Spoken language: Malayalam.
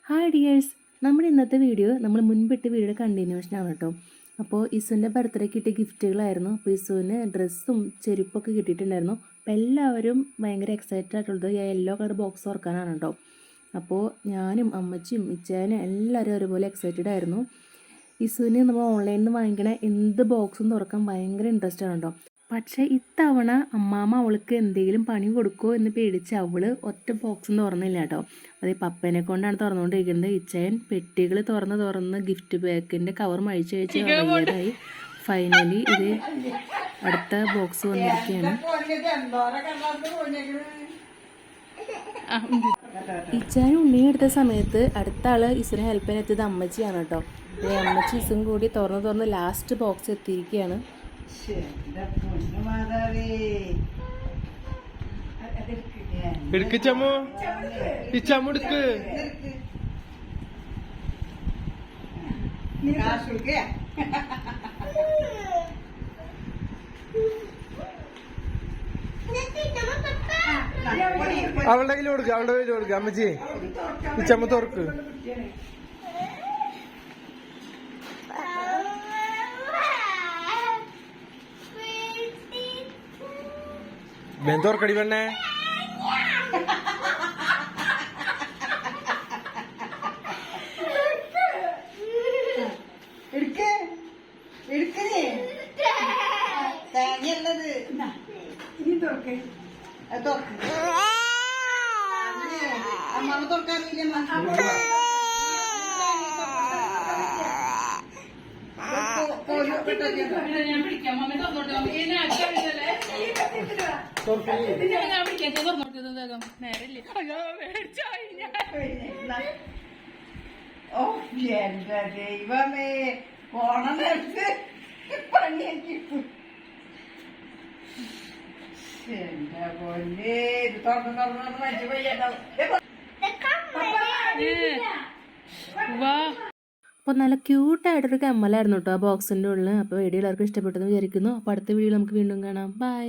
ഹായ് ഡിയേഴ്സ്, നമ്മുടെ ഇന്നത്തെ വീഡിയോ നമ്മൾ മുൻപിട്ട് വീഡിയോ കണ്ടിന്യൂഷൻ ആണ് കേട്ടോ. അപ്പോൾ ഇസുവിൻ്റെ ബർത്ത്ഡേക്ക് കിട്ടിയ ഗിഫ്റ്റുകളായിരുന്നു. അപ്പോൾ ഇസുവിന് ഡ്രസ്സും ചെരുപ്പൊക്കെ കിട്ടിയിട്ടുണ്ടായിരുന്നു. അപ്പോൾ എല്ലാവരും ഭയങ്കര എക്സൈറ്റഡ് ആയിട്ടുള്ളത് യെല്ലോ കളർ ബോക്സ് തുറക്കാനാണ് കേട്ടോ. അപ്പോൾ ഞാനും അമ്മച്ചിയും ഇച്ചാനും എല്ലാവരും ഒരുപോലെ എക്സൈറ്റഡ് ആയിരുന്നു. ഇസുവിന് നമ്മൾ ഓൺലൈനിൽ നിന്ന് വാങ്ങിക്കണ എന്ത് ബോക്സും തുറക്കാൻ ഭയങ്കര ഇൻട്രസ്റ്റ് ആണ് കേട്ടോ. പക്ഷേ ഇത്തവണ അമ്മാമ്മ അവൾക്ക് എന്തെങ്കിലും പണി കൊടുക്കുമോ എന്ന് പേടിച്ച് അവൾ ഒറ്റ ബോക്സും തുറന്നില്ല കേട്ടോ. അത് പപ്പേനെ കൊണ്ടാണ് തുറന്നുകൊണ്ടിരിക്കുന്നത്. ഇച്ചയൻ പെട്ടികൾ തുറന്ന് ഗിഫ്റ്റ് ബാക്കിൻ്റെ കവർ മഴിച്ച് വയ്യാതായി. ഫൈനലി ഇത് അടുത്ത ബോക്സ് വന്നിരിക്കുകയാണ്. ഇച്ചാൻ ഉണ്ണി എടുത്ത സമയത്ത് അടുത്ത ആള് ഇസിനെ ഹെൽപ്പ് ചെയ്യാൻ എത്തിയത് അമ്മച്ചിയാണ് കേട്ടോ. അമ്മച്ചി ഇസും കൂടി തുറന്ന് ലാസ്റ്റ് ബോക്സ് എത്തിയിരിക്കുകയാണ്. അവളുടെ കയ്യിൽ കൊടുക്കുക അമ്മച്ചി ഇച്ചമ്മ തുറക്ക്. തുറക്കടി പെണ്ണേ. അമ്മ തുറക്കാറില്ല. ഓ എന്റെ ദൈവമേ, ഓണം പണിയാക്കിട്ടു. എന്റെ പൊന്നെ, ഇത് തുറന്ന് മനുഷ്യ പയ്യണ്ടാവും. അപ്പോൾ നല്ല ക്യൂട്ടായിട്ടൊരു കമ്മലായിരുന്നു കേട്ടോ ആ ബോക്സിൻ്റെ ഉള്ളിൽ. അപ്പോൾ വീഡിയോ എല്ലാവർക്കും ഇഷ്ടപ്പെട്ടെന്ന് വിചാരിക്കുന്നു. അപ്പോൾ അടുത്ത വീഡിയോ നമുക്ക് വീണ്ടും കാണാം. ബൈ.